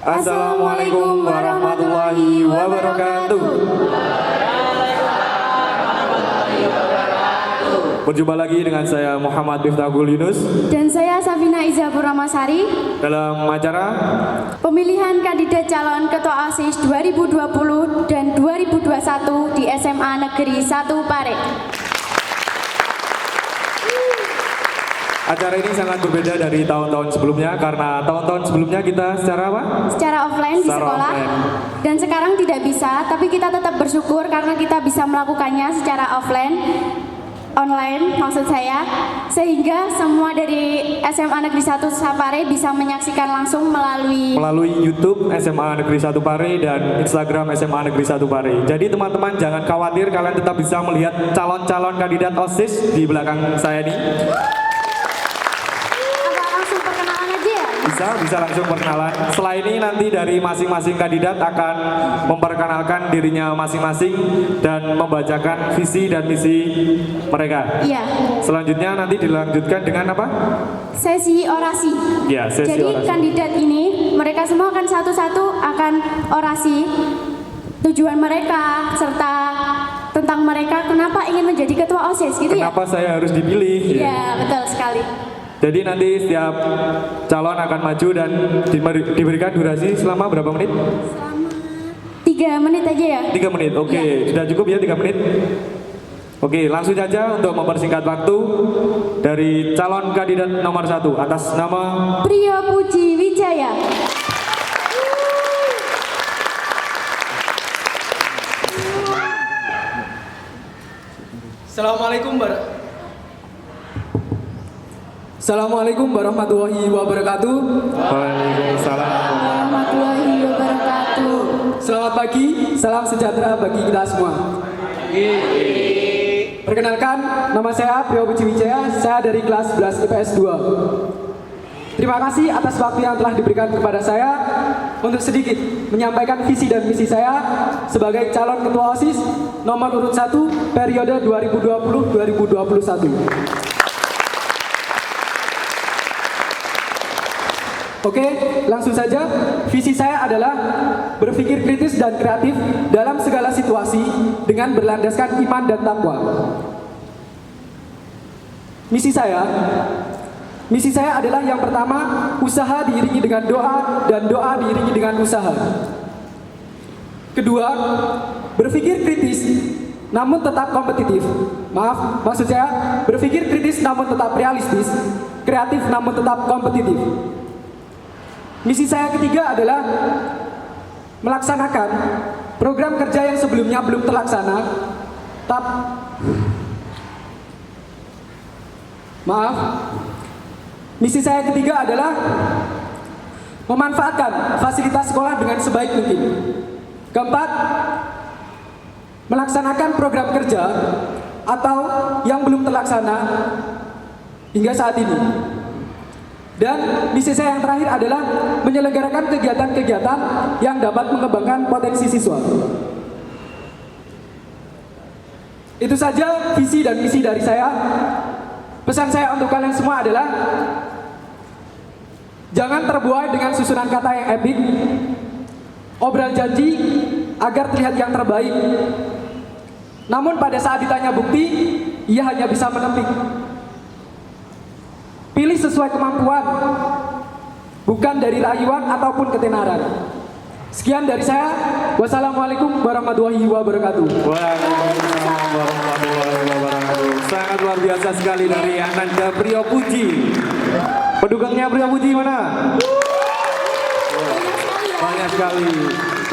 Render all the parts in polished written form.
Assalamualaikum warahmatullahi wabarakatuh. Berjumpa lagi dengan saya Muhammad Miftahul Yunus dan saya Safina Iza Purnamasari dalam acara pemilihan kandidat calon Ketua OSIS 2020 dan 2021 di SMA Negeri 1 Pare. Acara ini sangat berbeda dari tahun-tahun sebelumnya karena tahun-tahun sebelumnya kita secara apa? Secara offline di sekolah. Dan sekarang tidak bisa, tapi kita tetap bersyukur karena kita bisa melakukannya secara online maksud saya, sehingga semua dari SMA Negeri 1 Sapare bisa menyaksikan langsung melalui YouTube SMA Negeri 1 Pare dan Instagram SMA Negeri 1 Pare. Jadi teman-teman jangan khawatir, kalian tetap bisa melihat calon-calon kandidat OSIS di belakang saya ini. Bisa langsung perkenalan. Setelah ini nanti dari masing-masing kandidat akan memperkenalkan dirinya masing-masing dan membacakan visi dan misi mereka. Iya. Selanjutnya nanti dilanjutkan dengan apa? Sesi orasi. Ya, sesi Jadi orasi. kandidat ini mereka semua akan satu-satu akan orasi tujuan mereka serta tentang mereka kenapa ingin menjadi ketua OSIS gitu ya. Kenapa saya harus dipilih? Iya, betul sekali. Jadi nanti setiap calon akan maju dan diberikan durasi selama berapa menit? Selama 3 menit aja ya. 3 menit, oke. Ya. Sudah cukup ya 3 menit? Oke, langsung saja untuk mempersingkat waktu dari calon kandidat nomor 1 atas nama Priyo Puji Wijaya. Assalamualaikum warahmatullahi wabarakatuh. Waalaikumsalam. Warahmatullahi wabarakatuh. Selamat pagi, salam sejahtera bagi kita semua. Perkenalkan, nama saya Priyo Puji Wijaya, saya dari kelas 11 IPS 2. Terima kasih atas waktu yang telah diberikan kepada saya untuk sedikit menyampaikan visi dan misi saya sebagai calon ketua OSIS nomor urut 1 periode 2020-2021. Oke, langsung saja. Visi saya adalah berpikir kritis dan kreatif dalam segala situasi dengan berlandaskan iman dan takwa. Misi saya adalah yang pertama, usaha diiringi dengan doa dan doa diiringi dengan usaha. Kedua, berpikir kritis namun tetap kompetitif. Maksud saya berpikir kritis namun tetap realistis, kreatif namun tetap kompetitif. Misi saya ketiga adalah melaksanakan program kerja yang sebelumnya belum terlaksana. Misi saya ketiga adalah memanfaatkan fasilitas sekolah dengan sebaik mungkin. Keempat, melaksanakan program kerja atau yang belum terlaksana hingga saat ini. Dan misi saya yang terakhir adalah menyelenggarakan kegiatan-kegiatan yang dapat mengembangkan potensi siswa. Itu saja visi dan misi dari saya. Pesan saya untuk kalian semua adalah jangan terbuai dengan susunan kata yang epik, obral janji agar terlihat yang terbaik. Namun pada saat ditanya bukti, ia hanya bisa menepik. Pilih sesuai kemampuan, bukan dari rayuan ataupun ketenaran. Sekian dari saya. Wassalamualaikum warahmatullahi wabarakatuh. Waalaikumsalam warahmatullahi wabarakatuh. Sangat luar biasa sekali dari Ananda Priyo Puji. Pendukungnya Priyo Puji mana? Banyak sekali.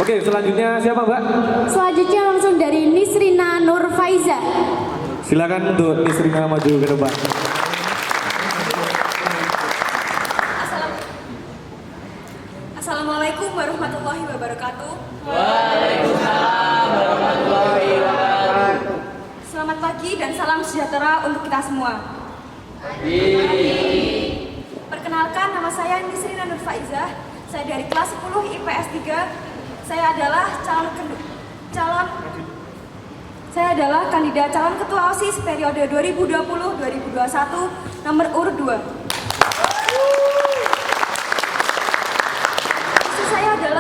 Oke, selanjutnya siapa, Mbak? Selanjutnya langsung dari Nisrina Nur Faiza. Silakan untuk Nisrina maju ke depan. Assalamualaikum warahmatullahi wabarakatuh. Waalaikumsalam warahmatullahi wabarakatuh. Selamat pagi dan salam sejahtera untuk kita semua. Perkenalkan, nama saya Nisrina Nur Faizah. Saya dari kelas 10 IPS 3. Saya adalah kandidat calon ketua OSIS periode 2020-2021 nomor urut 2. Misi saya adalah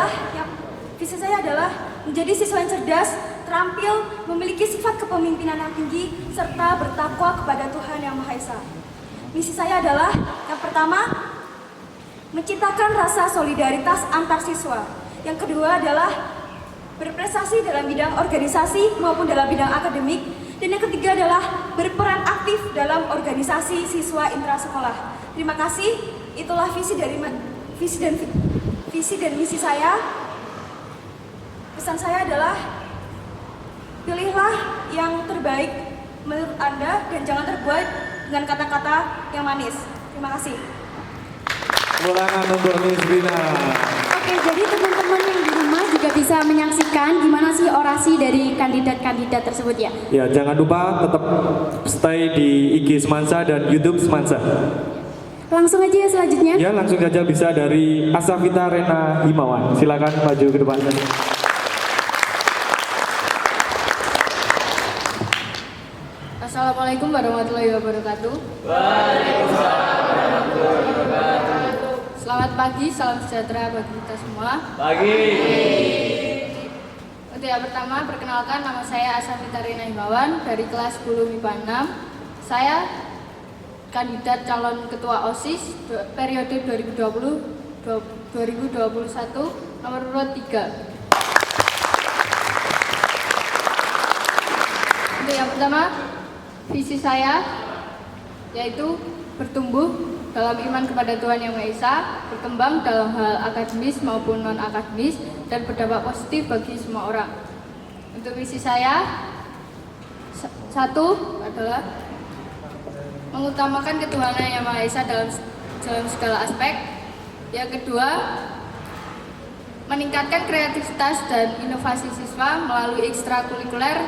menjadi siswa yang cerdas, terampil, memiliki sifat kepemimpinan yang tinggi, serta bertakwa kepada Tuhan Yang Maha Esa. Misi saya adalah yang pertama, menciptakan rasa solidaritas antar siswa. Yang kedua adalah berprestasi dalam bidang organisasi maupun dalam bidang akademik. Dan yang ketiga adalah berperan aktif dalam organisasi siswa intrasekolah. Terima kasih. Itulah visi dan misi saya. Pesan saya adalah pilihlah yang terbaik menurut Anda dan jangan terbuat dengan kata-kata yang manis. Terima kasih. Ulangan untuk Miss Rina. Oke, jadi teman-teman yang di rumah juga bisa menyaksikan gimana sih orasi dari kandidat-kandidat tersebut ya. Ya, jangan lupa tetap stay di IG Semansa dan YouTube Semansa. Langsung aja ya selanjutnya. Ya, langsung saja bisa dari Asafita Rena Himawan. Silakan maju ke depan. Assalamualaikum warahmatullahi wabarakatuh. Selamat pagi, salam sejahtera bagi kita semua. Untuk yang pertama, perkenalkan nama saya Asafita Rena Himawan dari kelas 10 MIPA 6. Saya kandidat calon ketua OSIS periode 2020-2021 nomor urut 3. Untuk yang pertama, visi saya yaitu bertumbuh dalam iman kepada Tuhan Yang Maha Esa, berkembang dalam hal akademis maupun non-akademis, dan berdampak positif bagi semua orang. Untuk visi saya, satu adalah mengutamakan ketuhanan Yang Maha Esa dalam segala aspek. Yang kedua, meningkatkan kreativitas dan inovasi siswa melalui ekstrakurikuler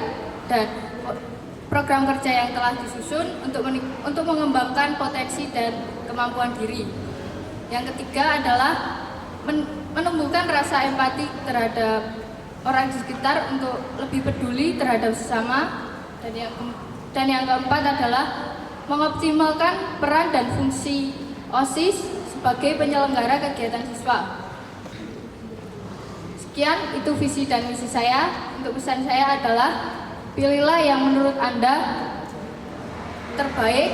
dan program kerja yang telah disusun untuk mengembangkan potensi dan kemampuan diri. Yang ketiga adalah menumbuhkan rasa empati terhadap orang di sekitar untuk lebih peduli terhadap sesama. Dan yang keempat adalah mengoptimalkan peran dan fungsi OSIS sebagai penyelenggara kegiatan siswa. Sekian itu visi dan misi saya. Untuk pesan saya adalah pilihlah yang menurut Anda terbaik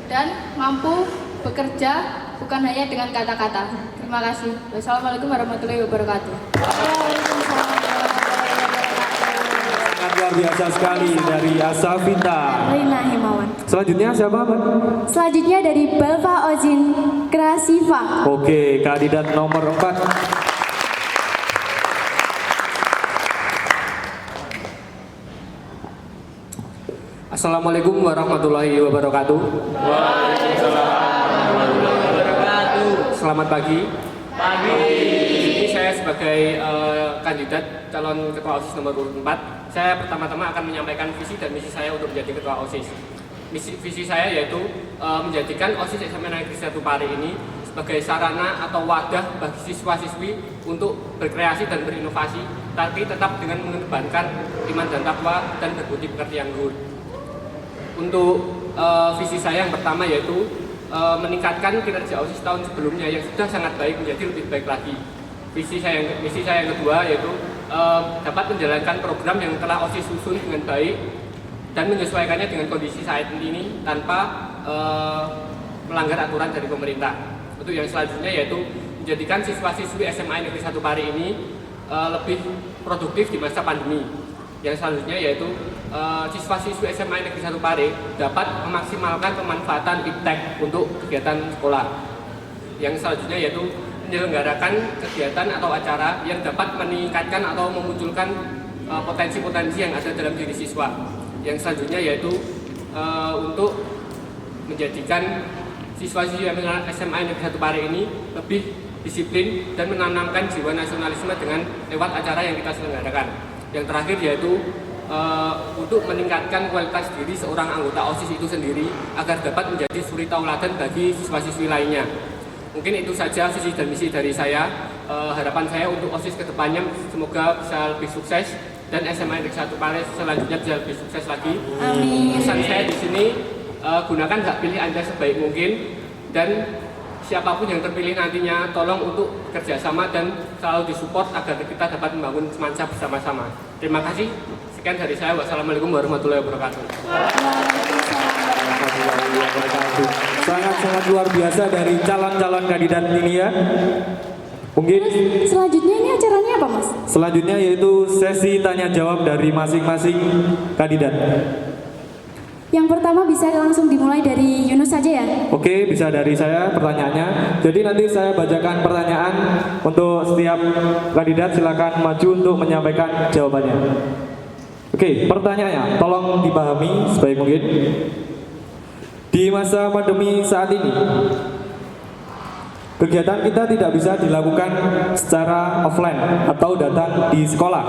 dan mampu bekerja bukan hanya dengan kata-kata. Terima kasih. Wassalamualaikum warahmatullahi wabarakatuh. Sangat luar biasa sekali dari Asafita. Rena Himawan. Selanjutnya siapa, Mbak? Selanjutnya dari Balfa Ozin Krasiva. Oke, kandidat nomor 4. Assalamualaikum warahmatullahi wabarakatuh. Selamat pagi. Ini saya sebagai kandidat calon ketua OSIS nomor urut 4. Saya pertama-tama akan menyampaikan visi dan misi saya untuk menjadi ketua OSIS. Visi saya yaitu menjadikan OSIS SMA Negeri 1 Pare ini sebagai sarana atau wadah bagi siswa-siswi untuk berkreasi dan berinovasi, tapi tetap dengan mengedepankan iman dan takwa dan berbudi pekerti yang luhur. Untuk visi saya yang pertama yaitu meningkatkan kinerja OSIS tahun sebelumnya yang sudah sangat baik menjadi lebih baik lagi. Misi saya yang kedua yaitu dapat menjalankan program yang telah OSIS susun dengan baik dan menyesuaikannya dengan kondisi saat ini tanpa melanggar aturan dari pemerintah. Untuk yang selanjutnya yaitu menjadikan siswa-siswi SMA Negeri 1 Pare ini lebih produktif di masa pandemi. Yang selanjutnya yaitu siswa-siswi SMA Negeri 1 Pare dapat memaksimalkan pemanfaatan iptek untuk kegiatan sekolah. Yang selanjutnya yaitu menyelenggarakan kegiatan atau acara yang dapat meningkatkan atau memunculkan potensi-potensi yang ada dalam diri siswa. Yang selanjutnya yaitu untuk menjadikan siswa-siswi SMA Negeri 1 Pare ini lebih disiplin dan menanamkan jiwa nasionalisme dengan lewat acara yang kita selenggarakan. Yang terakhir yaitu untuk meningkatkan kualitas diri seorang anggota OSIS itu sendiri agar dapat menjadi suri tauladan bagi siswa-siswi lainnya. Mungkin itu saja visi dan misi dari saya. Harapan saya untuk OSIS kedepannya semoga bisa lebih sukses dan SMA Negeri 1 Pare selanjutnya bisa lebih sukses lagi. Amin. Pesan saya di sini gunakan hak pilih Anda sebaik mungkin dan siapapun yang terpilih nantinya tolong untuk kerjasama dan selalu disupport agar kita dapat membangun semansa bersama-sama. Terima kasih. Sekian dari saya. Wassalamualaikum warahmatullahi wabarakatuh. Sangat-sangat luar biasa dari calon-calon kandidat ini ya. Mungkin Selanjutnya ini acaranya apa, Mas? selanjutnya yaitu sesi tanya jawab dari masing-masing kandidat. Yang pertama bisa langsung dimulai dari Yunus saja ya. Oke, bisa dari saya pertanyaannya. Jadi nanti saya bacakan pertanyaan untuk setiap kandidat, silakan maju untuk menyampaikan jawabannya. Oke, pertanyaannya tolong dipahami sebaik mungkin. Di masa pandemi saat ini, kegiatan kita tidak bisa dilakukan secara offline atau datang di sekolah.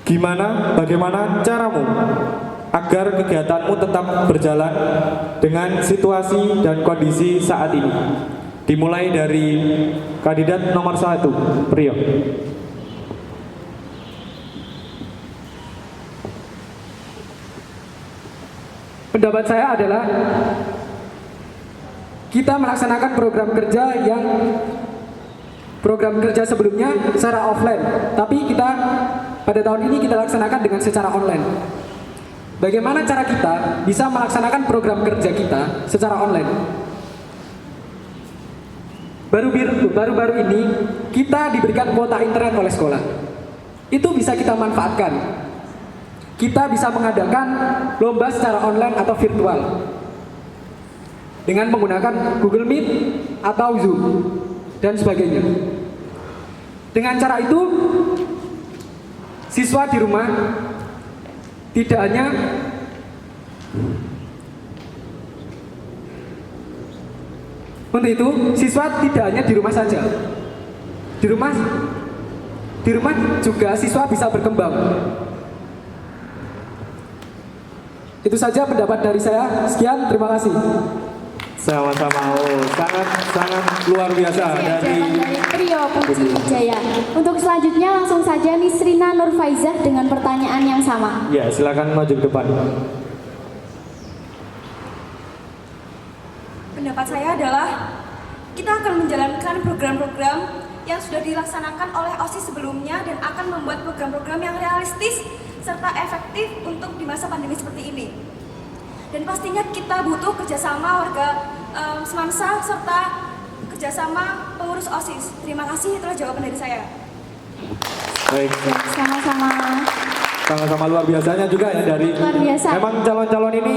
Bagaimana caramu agar kegiatanmu tetap berjalan dengan situasi dan kondisi saat ini? Dimulai dari kandidat nomor 1, Priyo. Pendapat saya adalah kita melaksanakan program kerja sebelumnya secara offline, tapi kita pada tahun ini kita laksanakan dengan secara online. Bagaimana cara kita bisa melaksanakan program kerja kita secara online? Baru-baru ini kita diberikan kuota internet oleh sekolah. Itu bisa kita manfaatkan. Kita bisa mengadakan lomba secara online atau virtual dengan menggunakan Google Meet atau Zoom dan sebagainya. Dengan cara itu, siswa di rumah tidak hanya di rumah saja. Di rumah juga siswa bisa berkembang. Itu saja pendapat dari saya. Sekian, terima kasih. Sama-sama. Sangat luar biasa dari Trio Puji Wijaya. Untuk selanjutnya langsung saja Nisrina Nurfaizah dengan pertanyaan yang sama. Ya, silakan maju ke depan. Pendapat saya adalah kita akan menjalankan program-program yang sudah dilaksanakan oleh OSIS sebelumnya dan akan membuat program-program yang realistis serta efektif untuk di masa pandemi seperti ini. Dan pastinya kita butuh kerjasama warga semansa serta kerjasama pengurus OSIS. Terima kasih, itulah jawaban dari saya. Baik, sama-sama luar biasanya juga ya dari. Luar biasa. Memang calon-calon ini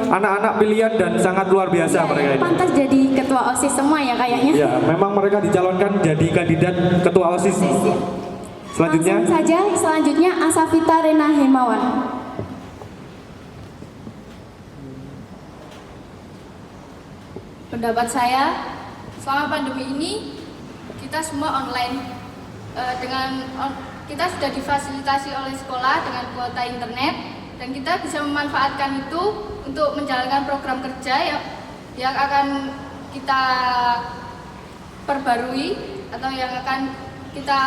anak-anak pilihan dan sangat luar biasa mereka ini. Pantas jadi ketua OSIS semua ya kayaknya. Ya, memang mereka dicalonkan jadi kandidat ketua OSIS. Selanjutnya, Selanjutnya Asafita Rena Hemawan. Pendapat saya, selama pandemi ini kita semua online. Kita sudah difasilitasi oleh sekolah dengan kuota internet dan kita bisa memanfaatkan itu untuk menjalankan program kerja yang akan kita perbarui atau yang akan kita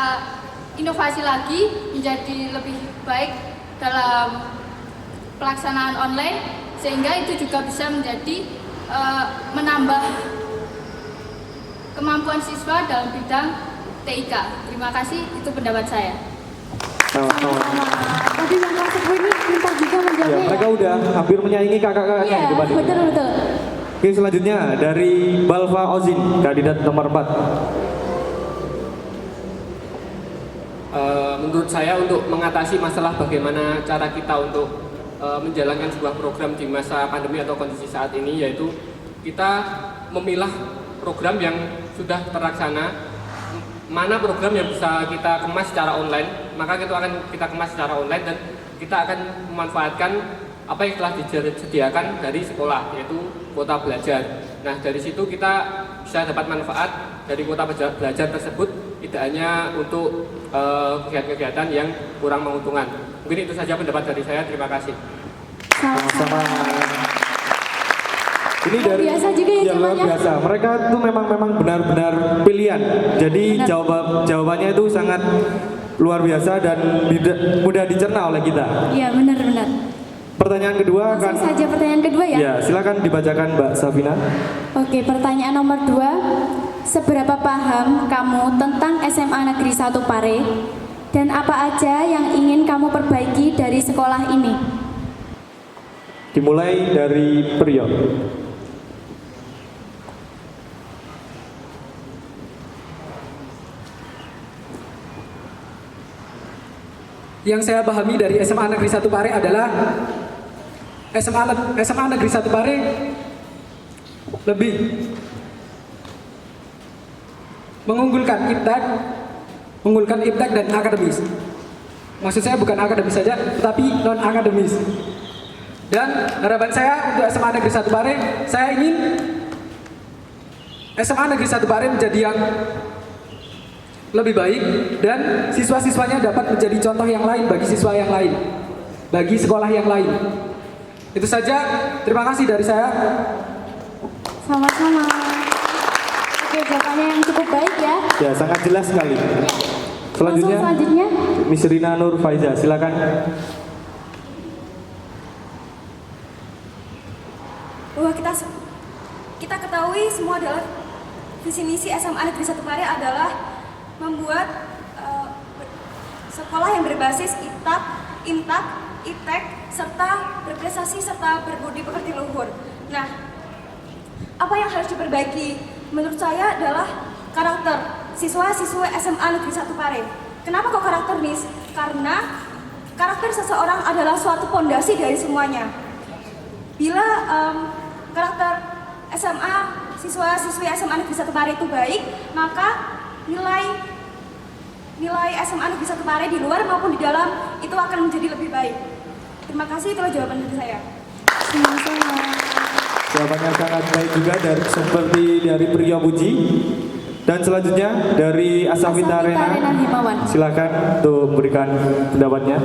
inovasi lagi menjadi lebih baik dalam pelaksanaan online, sehingga itu juga bisa menjadi menambah kemampuan siswa dalam bidang TIK. Terima kasih, itu pendapat saya. Tadi yang kelas 10 ini minta juga menjawabnya ya, mereka udah hampir menyaingi kakak-kakaknya Iya, di depan ini. betul. Oke, selanjutnya dari Balfa Ozin, kandidat nomor 4. Menurut saya untuk mengatasi masalah bagaimana cara kita untuk menjalankan sebuah program di masa pandemi atau kondisi saat ini, yaitu kita memilah program yang sudah terlaksana, mana program yang bisa kita kemas secara online, maka itu akan kita kemas secara online dan kita akan memanfaatkan apa yang telah disediakan dari sekolah, yaitu kuota belajar. Nah, dari situ kita bisa dapat manfaat dari kuota belajar tersebut, tidak hanya untuk kegiatan-kegiatan yang kurang menguntungkan. Mungkin itu saja pendapat dari saya. Terima kasih. Sama-sama. Ini Luar dari biasa juga ya luar jawabannya. biasa. Mereka itu memang benar-benar pilihan. Jadi jawabannya itu sangat luar biasa dan mudah dicerna oleh kita. Iya, benar. Pertanyaan kedua akan Langsung saja pertanyaan kedua ya. ya, silakan dibacakan Mbak Safina. Oke, pertanyaan nomor 2. Seberapa paham kamu tentang SMA Negeri 1 Pare? Dan apa aja yang ingin kamu perbaiki dari sekolah ini? Dimulai dari Priyo. Yang saya pahami dari SMA Negeri 1 Pare adalah SMA Negeri 1 Pare lebih mengunggulkan iptek dan akademis. Maksud saya bukan akademis saja, tetapi non akademis. Dan harapan saya untuk SMA Negeri 1 Pare, saya ingin SMA Negeri 1 Pare menjadi yang lebih baik dan siswa-siswanya dapat menjadi contoh yang lain bagi siswa yang lain, bagi sekolah yang lain. Itu saja, terima kasih dari saya. Sama-sama. Oke, jawabannya yang cukup baik ya. Ya, sangat jelas sekali. Langsung selanjutnya. Miss Rina Nur Faiza, silakan. Bahwa kita ketahui semua adalah visi misi SMA Negeri 1 Pare adalah membuat sekolah yang berbasis IMTAK, IPTEK, serta berprestasi serta berbudi pekerti luhur. Nah, apa yang harus diperbaiki? Menurut saya adalah karakter siswa-siswa SMA Negeri 1 Pare. Kenapa kok karakter, Miss? Karena karakter seseorang adalah suatu pondasi dari semuanya. Bila karakter siswa-siswi SMA Negeri 1 Pare itu baik, maka nilai SMA Negeri 1 Pare di luar maupun di dalam itu akan menjadi lebih baik. Terima kasih, itulah jawaban dari saya. Sama-sama. Jawabannya sangat baik juga seperti dari Priyo Puji. Dan selanjutnya dari Asafita Rena Rena, Himawan. silakan untuk memberikan pendapatnya.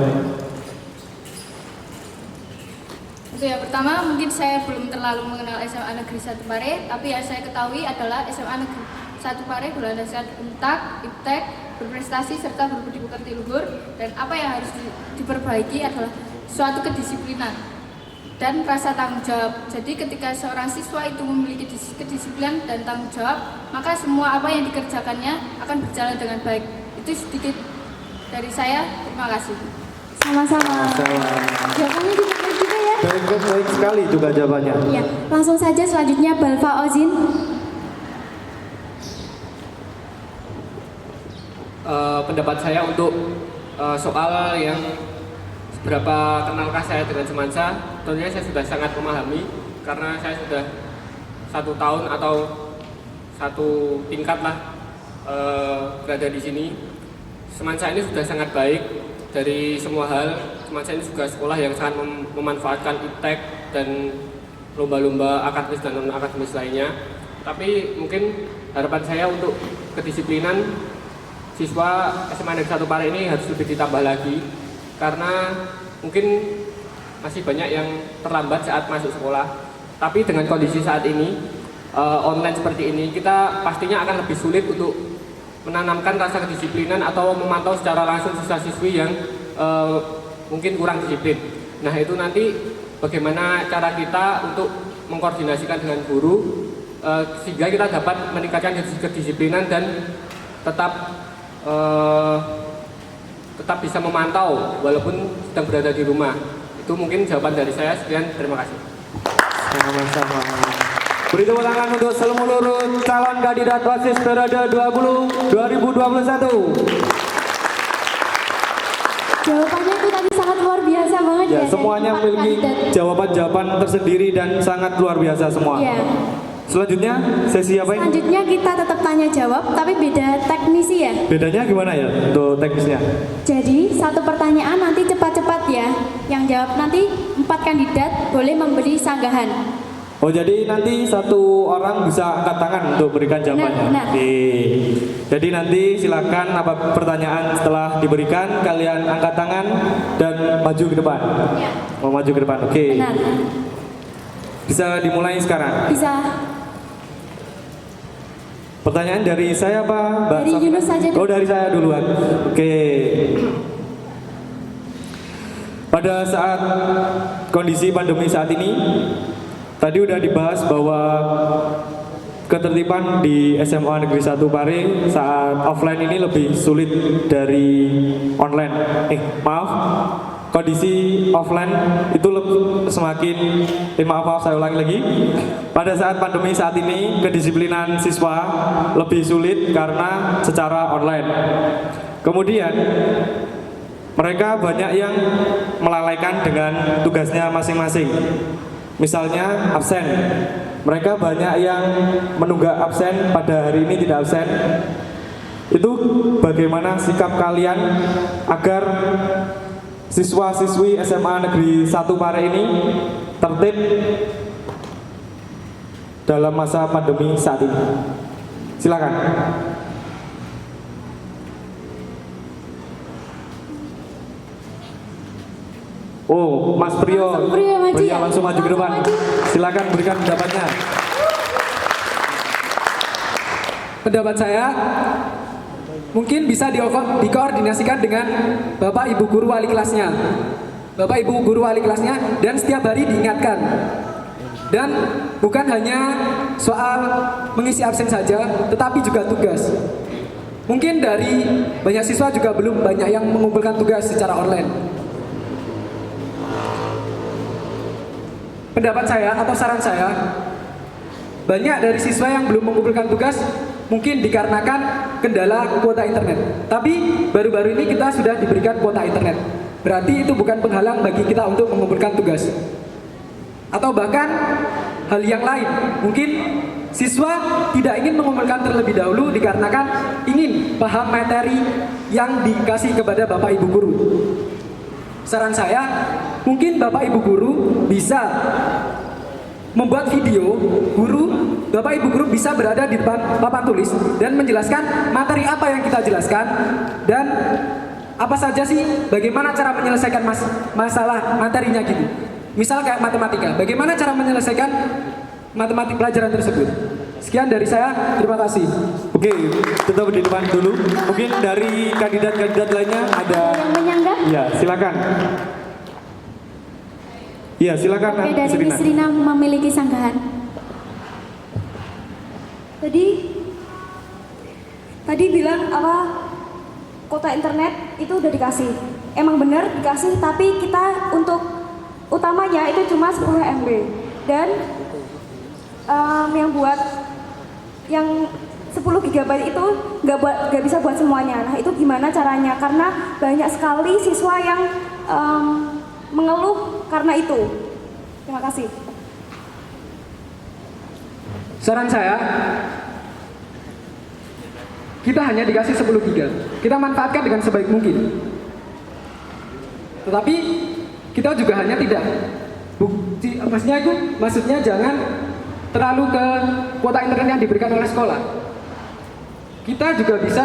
Untuk yang pertama, mungkin saya belum terlalu mengenal SMA Negeri 1 Pare, tapi yang saya ketahui adalah SMA Negeri 1 Pare berlandaskan IMTAK, IPTEK, berprestasi serta berbudi pekerti luhur, dan apa yang harus diperbaiki adalah suatu kedisiplinan dan rasa tanggung jawab. Jadi ketika seorang siswa itu memiliki kedisiplinan dan tanggung jawab, maka semua apa yang dikerjakannya akan berjalan dengan baik. Itu sedikit dari saya, terima kasih. Sama-sama. Jawabannya cukup baik juga ya. Baik sekali juga jawabannya. Iya, langsung saja selanjutnya Balfa Ozin. Pendapat saya untuk soal yang seberapa kenalkah saya dengan Semansa, tentunya saya sudah sangat memahami karena saya sudah 1 tahun atau 1 tingkat lah berada di sini. Semansa ini sudah sangat baik dari semua hal. Semansa ini juga sekolah yang sangat memanfaatkan IPTEK dan lomba-lomba akademis dan non akademis lainnya. Tapi mungkin harapan saya untuk kedisiplinan siswa SMA Negeri 1 Pare ini harus lebih ditambah lagi karena mungkin masih banyak yang terlambat saat masuk sekolah. Tapi dengan kondisi saat ini online seperti ini, kita pastinya akan lebih sulit untuk menanamkan rasa kedisiplinan atau memantau secara langsung siswa-siswi yang mungkin kurang disiplin. Nah, itu nanti bagaimana cara kita untuk mengkoordinasikan dengan guru sehingga kita dapat meningkatkan kedisiplinan dan tetap bisa memantau walaupun sedang berada di rumah. Itu mungkin jawaban dari saya. Sekian, terima kasih. Sama-sama. Beri tepuk tangan untuk seluruh calon kandidat OSIS periode 2021. Jawabannya itu tadi sangat luar biasa banget Ya, ya. semuanya dari empat memiliki kandidat. jawaban-jawaban tersendiri dan sangat luar biasa semua. Iya. Selanjutnya sesi apa ini? Selanjutnya kita tetap tanya jawab, tapi beda teknisi ya. Bedanya gimana ya untuk teknisnya? Jadi satu pertanyaan nanti cepat-cepat ya. Yang jawab nanti 4 kandidat boleh memberi sanggahan. Oh, jadi nanti satu orang bisa angkat tangan untuk berikan jawabannya. Benar. Oke. Jadi nanti silakan apa pertanyaan setelah diberikan kalian angkat tangan dan maju ke depan. Ya. Mau maju ke depan. Oke. Benar. Bisa dimulai sekarang. Bisa. Pertanyaan dari saya apa, Mbak Dari Safina? Yunus saja dulu. Oh, dari saya duluan. Oke. pada saat kondisi pandemi saat ini, tadi udah dibahas bahwa ketertiban di SMA Negeri 1 Pare saat offline ini lebih sulit dari online. Maaf, kondisi offline itu semakin maaf saya ulangi lagi. Pada saat pandemi saat ini, kedisiplinan siswa lebih sulit karena secara online. Kemudian mereka banyak yang melalaikan dengan tugasnya masing-masing. Misalnya absen. Mereka banyak yang menunggak absen pada hari ini tidak absen. Itu bagaimana sikap kalian agar siswa-siswi SMA Negeri 1 Pare ini tertib dalam masa pandemi saat ini? Silakan. Oh, Mas Priyo. Langsung Priyo maju ya? Langsung maju ke depan. Langsung maju. Silakan berikan pendapatnya. Pendapat saya mungkin bisa dikoordinasikan dengan Bapak Ibu guru wali kelasnya. Bapak Ibu guru wali kelasnya dan setiap hari diingatkan. Dan bukan hanya soal mengisi absen saja, tetapi juga tugas. Mungkin dari banyak siswa juga belum banyak yang mengumpulkan tugas secara online. Pendapat saya atau saran saya, banyak dari siswa yang belum mengumpulkan tugas mungkin dikarenakan kendala kuota internet. Tapi baru-baru ini kita sudah diberikan kuota internet. Berarti itu bukan penghalang bagi kita untuk mengumpulkan tugas. Atau bahkan hal yang lain, mungkin siswa tidak ingin mengumpulkan terlebih dahulu dikarenakan ingin paham materi yang dikasih kepada Bapak Ibu guru. Saran saya, mungkin Bapak Ibu guru bisa membuat video Bapak Ibu guru bisa berada di depan papan tulis dan menjelaskan materi apa yang kita jelaskan dan apa saja sih, bagaimana cara menyelesaikan masalah materinya gitu. Misal kayak matematika, bagaimana cara menyelesaikan matematik pelajaran tersebut. Sekian dari saya, terima kasih. Oke, tetap di depan dulu. Mungkin dari kandidat-kandidat lainnya ada Yang menyanggah? Ya, silakan. Iya, silakan. Oke, dari Nisrina. Nisrina memiliki sanggahan. Tadi bilang apa, kuota internet itu udah dikasih. Emang benar dikasih, tapi kita untuk utamanya itu cuma 10 MB. Dan yang 10 GB itu nggak bisa buat semuanya. Nah, itu gimana caranya? Karena banyak sekali siswa yang mengeluh karena itu. Terima kasih. Saran saya, kita hanya dikasih 10 giga. Kita manfaatkan dengan sebaik mungkin. Tetapi kita juga hanya tidak maksudnya jangan terlalu ke kuota internet yang diberikan oleh sekolah. Kita juga bisa,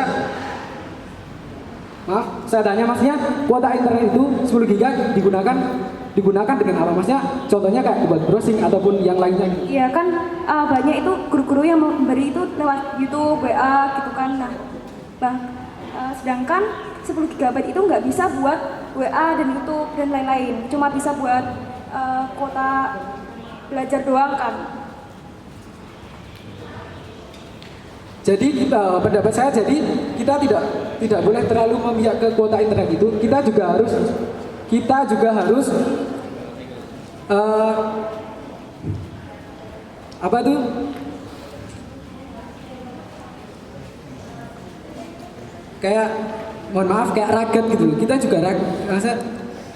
saya tanya maksudnya kuota internet itu 10 giga digunakan dengan apa? Maksudnya contohnya kayak buat browsing ataupun yang lainnya. Iya kan, banyak itu guru-guru yang memberi itu lewat YouTube, WA gitu kan. Nah, sedangkan 10 GB itu nggak bisa buat WA dan YouTube dan lain-lain. Cuma bisa buat kuota belajar doang kan. Jadi pendapat saya, jadi kita tidak boleh terlalu memihak ke kuota internet itu. Kita juga harus kayak mohon maaf kayak ragat gitu. Kita juga rasa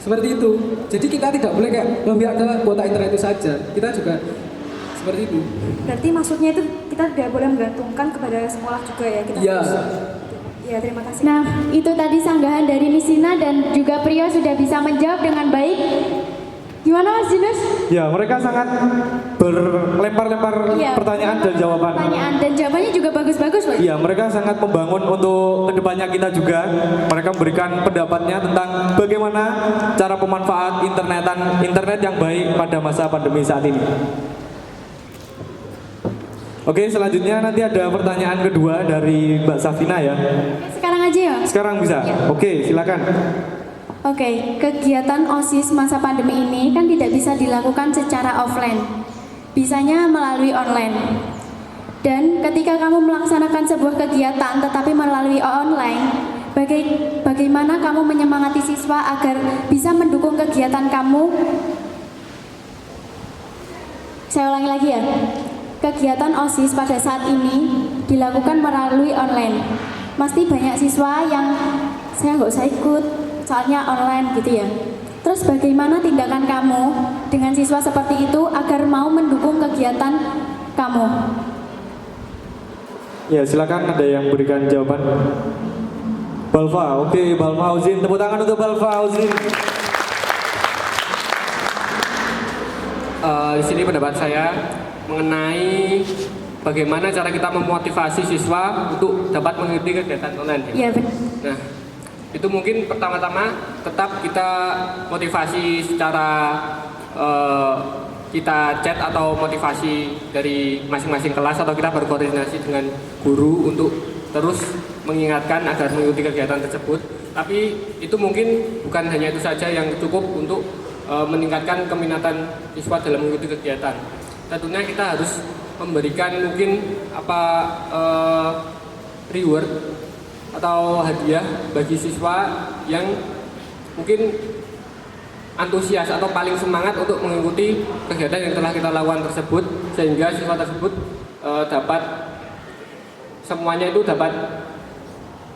seperti itu. Jadi kita tidak boleh kayak memihak ke kuota internet itu saja. Kita juga seperti itu. Berarti maksudnya itu kita tidak boleh menggantungkan kepada sekolah juga ya? Kita Iya. harus. Ya, terima kasih. Nah, itu tadi sanggahan dari Nisrina dan juga Priyo sudah bisa menjawab dengan baik. Gimana Mas Jinus? Ya, mereka sangat berlempar-lempar Iya, pertanyaan dan jawaban. Pertanyaan dan jawabannya juga bagus-bagus loh. Iya, mereka sangat membangun untuk kedepannya kita juga. Mereka memberikan pendapatnya tentang bagaimana cara pemanfaat internet yang baik pada masa pandemi saat ini. Oke, selanjutnya nanti ada pertanyaan kedua dari Mbak Safina ya. Sekarang aja ya. Sekarang bisa? Ya. Oke, silakan. Oke, kegiatan OSIS masa pandemi ini kan tidak bisa dilakukan secara offline. Bisanya melalui online. Dan ketika kamu melaksanakan sebuah kegiatan tetapi melalui online, bagaimana kamu menyemangati siswa agar bisa mendukung kegiatan kamu? Saya ulangi lagi ya. Kegiatan OSIS pada saat ini dilakukan melalui online. Pasti banyak siswa yang saya nggak usah ikut, soalnya online gitu ya. Terus bagaimana tindakan kamu dengan siswa seperti itu agar mau mendukung kegiatan kamu? Ya, silakan ada yang berikan jawaban. Balfa, oke, Balfa Fauzin, tepuk tangan untuk Balfa Fauzin. Di sini pendapat saya mengenai bagaimana cara kita memotivasi siswa untuk dapat mengikuti kegiatan online. Ya, benar. Nah, itu mungkin pertama-tama tetap kita motivasi secara kita chat atau motivasi dari masing-masing kelas atau kita berkoordinasi dengan guru untuk terus mengingatkan agar mengikuti kegiatan tersebut. Tapi itu mungkin bukan hanya itu saja yang cukup untuk meningkatkan keminatan siswa dalam mengikuti kegiatan. Tentunya kita harus memberikan mungkin reward atau hadiah bagi siswa yang mungkin antusias atau paling semangat untuk mengikuti kegiatan yang telah kita lakukan tersebut, sehingga siswa tersebut semuanya itu dapat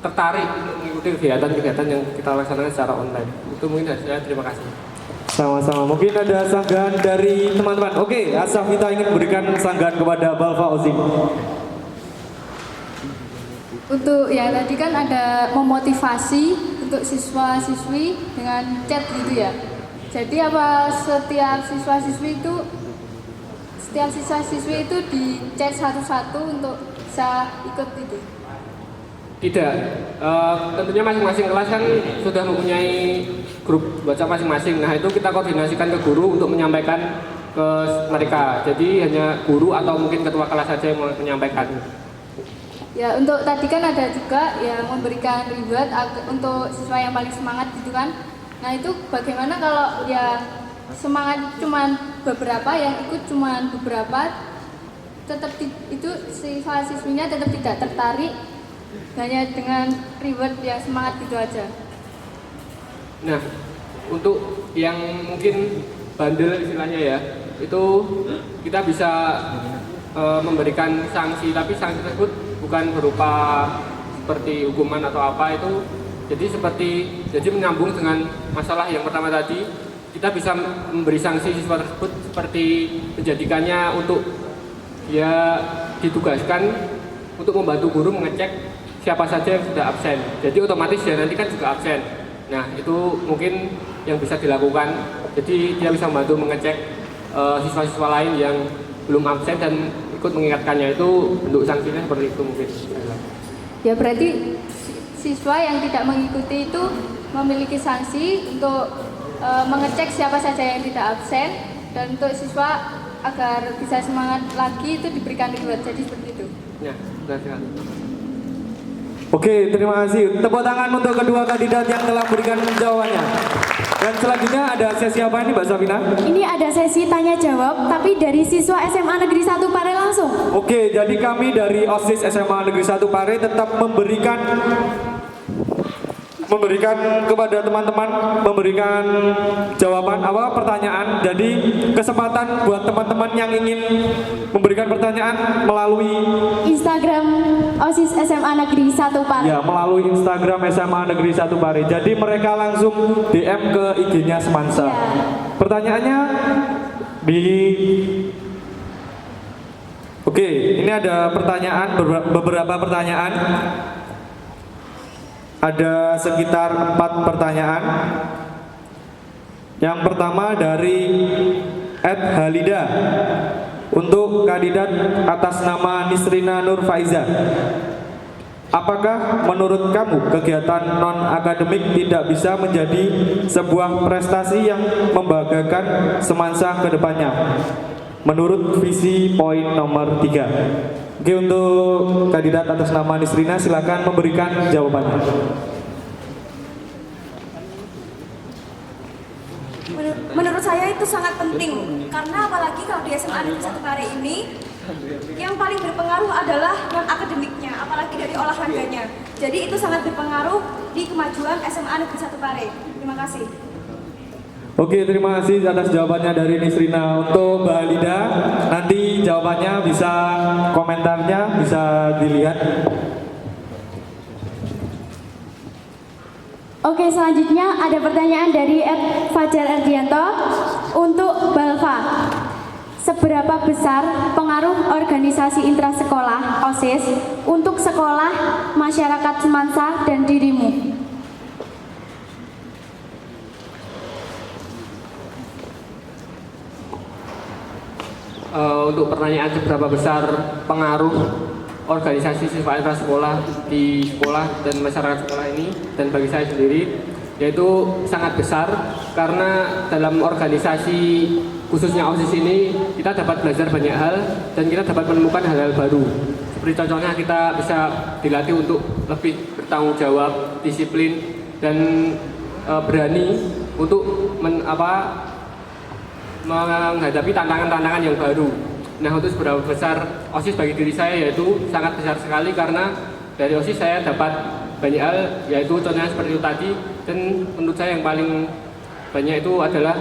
tertarik untuk mengikuti kegiatan-kegiatan yang kita laksanakan secara online. Itu mungkin dari saya, terima kasih. Sama-sama, mungkin ada sanggahan dari teman-teman. Oke, Asaf kita ingin berikan sanggahan kepada Balfa Fauzin. Untuk ya tadi kan ada memotivasi untuk siswa-siswi dengan chat gitu ya. Jadi apa setiap siswa-siswi itu di chat satu-satu untuk bisa ikut gitu? Tidak, tentunya masing-masing kelas kan sudah mempunyai grup WhatsApp masing-masing. Nah, itu kita koordinasikan ke guru untuk menyampaikan ke mereka. Jadi hanya guru atau mungkin ketua kelas saja yang menyampaikan. Ya, untuk tadi kan ada juga yang memberikan reward untuk siswa yang paling semangat gitu kan. Nah, itu bagaimana kalau ya semangat cuman beberapa, yang ikut cuman beberapa, tetap itu siswa-siswinya tetap tidak tertarik hanya dengan reward yang semangat gitu aja. Nah, untuk yang mungkin bandel istilahnya ya, itu kita bisa memberikan sanksi, tapi sanksi tersebut bukan berupa seperti hukuman atau apa itu. Jadi menyambung dengan masalah yang pertama tadi, kita bisa memberi sanksi siswa tersebut seperti menjadikannya untuk dia ditugaskan untuk membantu guru mengecek siapa saja yang sudah absen. Jadi otomatis dia nanti kan juga absen. Nah, itu mungkin yang bisa dilakukan. Jadi dia bisa membantu mengecek siswa-siswa lain yang belum absen dan ikut mengingatkannya. Itu bentuk sanksinya seperti itu mungkin. Ya, berarti siswa yang tidak mengikuti itu memiliki sanksi untuk mengecek siapa saja yang tidak absen, dan untuk siswa agar bisa semangat lagi itu diberikan reward. Jadi seperti itu. Ya, benar sekali. Oke, terima kasih. Tepuk tangan untuk kedua kandidat yang telah memberikan jawabannya. Dan selanjutnya ada sesi apa ini, Mbak Safina? Ini ada sesi tanya jawab, tapi dari siswa SMA Negeri 1 Pare langsung. Oke, jadi kami dari OSIS SMA Negeri 1 Pare tetap memberikan kepada teman-teman, memberikan jawaban pertanyaan. Jadi kesempatan buat teman-teman yang ingin memberikan pertanyaan melalui Instagram OSIS SMA Negeri 1 Pare. ya, melalui Instagram SMA Negeri 1 Pare. Jadi mereka langsung DM ke IG-nya Semansa. Ya. Pertanyaannya Oke, ini ada pertanyaan, beberapa pertanyaan. Ada sekitar 4 pertanyaan. Yang pertama dari @halida untuk kandidat atas nama Nisrina Nur Faiza. Apakah menurut kamu kegiatan non-akademik tidak bisa menjadi sebuah prestasi yang membanggakan Semansa ke depannya? Menurut visi poin nomor 3. Oke, untuk kandidat atas nama Nisrina silakan memberikan jawabannya. Menurut saya itu sangat penting karena apalagi kalau di SMA Negeri 1 Pare ini yang paling berpengaruh adalah non akademiknya, apalagi dari olahraganya. Jadi itu sangat berpengaruh di kemajuan SMA Negeri 1 Pare. Terima kasih. Oke, terima kasih atas jawabannya dari Nisrina. Untuk Mbak Alida, nanti jawabannya bisa komentarnya bisa dilihat. Oke, selanjutnya ada pertanyaan dari Ed Fajar Ardianto untuk Balfa. Seberapa besar pengaruh organisasi intrasekolah OSIS untuk sekolah, masyarakat Semansa, dan dirimu? Untuk pertanyaan seberapa besar pengaruh organisasi siswa intrasekolah di sekolah dan masyarakat sekolah ini dan bagi saya sendiri, yaitu sangat besar karena dalam organisasi khususnya OSIS ini kita dapat belajar banyak hal dan kita dapat menemukan hal-hal baru. Seperti contohnya kita bisa dilatih untuk lebih bertanggung jawab, disiplin, dan berani untuk menghadapi tantangan-tantangan yang baru. Nah, untuk seberapa besar OSIS bagi diri saya yaitu sangat besar sekali karena dari OSIS saya dapat banyak hal, yaitu contohnya seperti itu tadi, dan menurut saya yang paling banyak itu adalah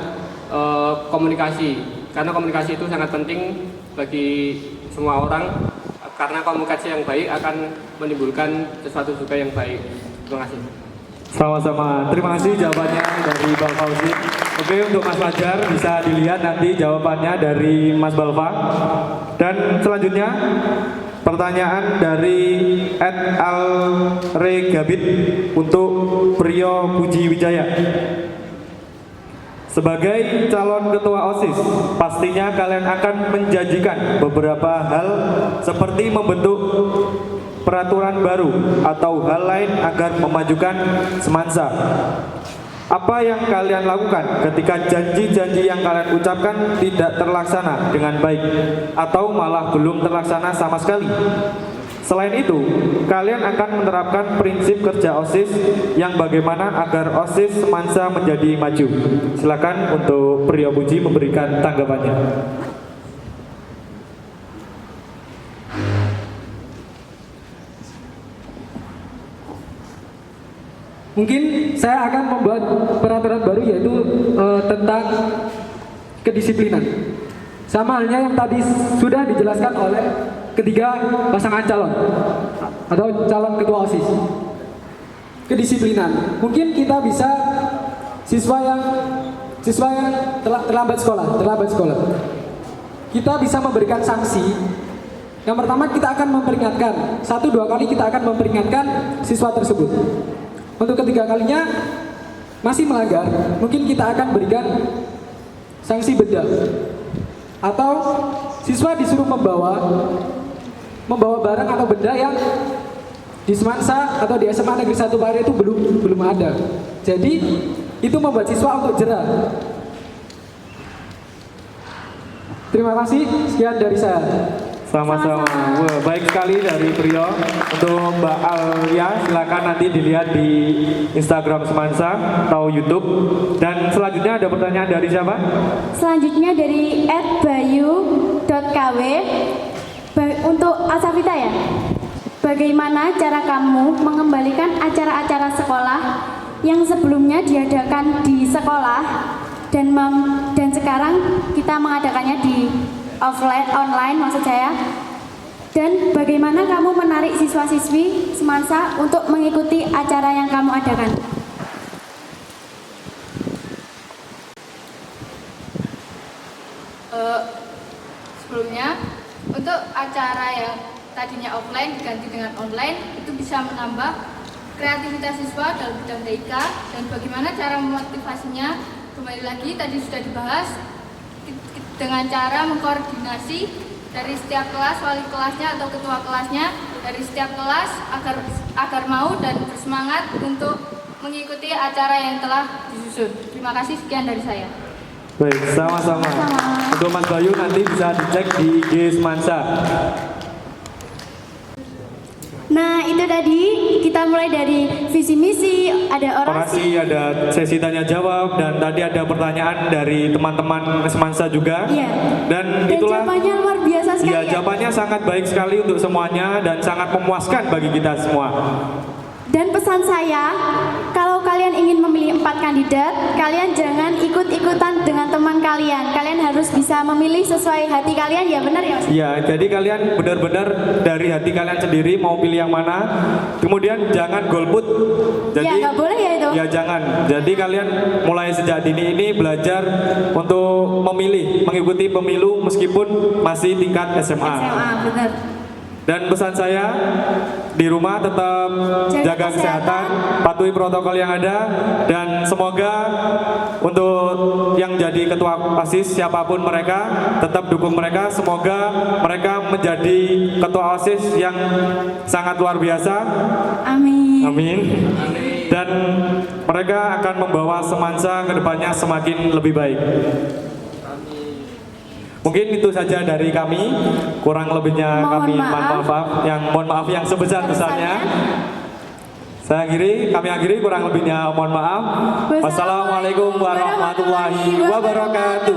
komunikasi, karena komunikasi itu sangat penting bagi semua orang karena komunikasi yang baik akan menimbulkan sesuatu juga yang baik. Terima kasih. Sama-sama. Terima kasih jawabannya dari Bang Fauzi. Oke, untuk Mas Fajar bisa dilihat nanti jawabannya dari Mas Balfa. Dan selanjutnya pertanyaan dari Ed Al-Regabit untuk Priyo Puji Wijaya. Sebagai calon ketua OSIS, pastinya kalian akan menjanjikan beberapa hal seperti membentuk peraturan baru atau hal lain agar memajukan Semansa. Apa yang kalian lakukan ketika janji-janji yang kalian ucapkan tidak terlaksana dengan baik atau malah belum terlaksana sama sekali? Selain itu, kalian akan menerapkan prinsip kerja OSIS yang bagaimana agar OSIS Semansa menjadi maju. Silakan untuk Priyo Puji memberikan tanggapannya. Mungkin saya akan membuat peraturan baru yaitu tentang kedisiplinan. Sama halnya yang tadi sudah dijelaskan oleh ketiga pasangan calon atau calon ketua OSIS. Kedisiplinan. Mungkin kita bisa siswa yang terlambat sekolah. Kita bisa memberikan sanksi. Yang pertama kita akan memperingatkan 1-2 kali kita akan memperingatkan siswa tersebut. Untuk ketiga kalinya masih melanggar, mungkin kita akan berikan sanksi benda. Atau siswa disuruh membawa barang atau benda yang di Semansa atau di SMA Negeri 1 Pare itu belum ada. Jadi itu membuat siswa untuk jera. Terima kasih, sekian dari saya. Sama-sama. Wah, baik sekali dari Priyo. Untuk Mbak Alia, silakan nanti dilihat di Instagram Semansa atau YouTube. Dan selanjutnya ada pertanyaan dari siapa? Selanjutnya dari @bayu.kw untuk Asafita ya. Bagaimana cara kamu mengembalikan acara-acara sekolah yang sebelumnya diadakan di sekolah dan sekarang kita mengadakannya di online maksud saya, dan bagaimana kamu menarik siswa-siswi Semansa untuk mengikuti acara yang kamu adakan? Sebelumnya, untuk acara yang tadinya offline diganti dengan online itu bisa menambah kreativitas siswa dalam bidang TIK, dan bagaimana cara memotivasinya kembali lagi tadi sudah dibahas dengan cara mengkoordinasi dari setiap kelas, wali kelasnya atau ketua kelasnya dari setiap kelas agar mau dan bersemangat untuk mengikuti acara yang telah disusun. Terima kasih, sekian dari saya. Baik, sama-sama. Untuk Mas Bayu nanti bisa dicek di IG Semansa. Nah, itu tadi kita mulai dari visi misi, ada Orasi, ada sesi tanya jawab, dan tadi ada pertanyaan dari teman-teman semansa juga. Iya. Dan Dan itulah. jawabannya luar biasa sekali. Ya, ya. jawabannya sangat baik sekali untuk semuanya dan sangat memuaskan bagi kita semua. Dan pesan saya, kalau kalian ingin memilih 4 kandidat, kalian jangan ikut-ikutan dengan teman kalian. Kalian harus bisa memilih sesuai hati kalian, ya benar ya Mas? Ya, jadi kalian benar-benar dari hati kalian sendiri mau pilih yang mana. Kemudian jangan golput. Jadi Ya, nggak boleh ya itu. Ya jangan. Jadi kalian mulai sejak dini ini belajar untuk memilih, mengikuti pemilu meskipun masih tingkat SMA. SMA, benar. Dan pesan saya, di rumah tetap jaga kesehatan, patuhi protokol yang ada, dan semoga untuk yang jadi ketua OSIS siapapun mereka, tetap dukung mereka. Semoga mereka menjadi ketua OSIS yang sangat luar biasa. Amin. Amin. Dan mereka akan membawa Semansa ke depannya semakin lebih baik. Mungkin itu saja dari kami. Kurang lebihnya kami mohon maaf yang sebesar-besarnya. Kami akhiri, kurang lebihnya mohon maaf. Wassalamualaikum warahmatullahi wabarakatuh.